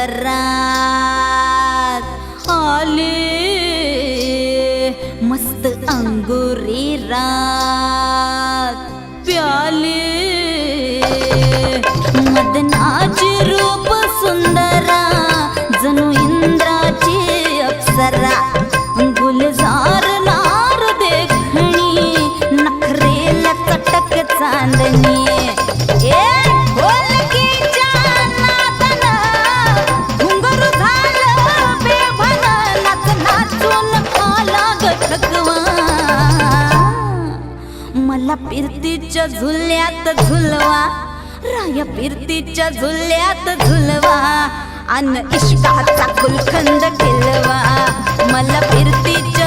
रात आले मस्त अंगुरी रात प्याले मदनाची रूप सुंदरा जणू इंद्राची अप्सरा गुलजार नार देखणी नखरेला चटक चांदणी मला फिरतीच्या झुल्यात झुलवा राया फिरतीच्या झुल्यात झुलवा अन इश्काचा गुलखंद केलवा मला फिरतीच्या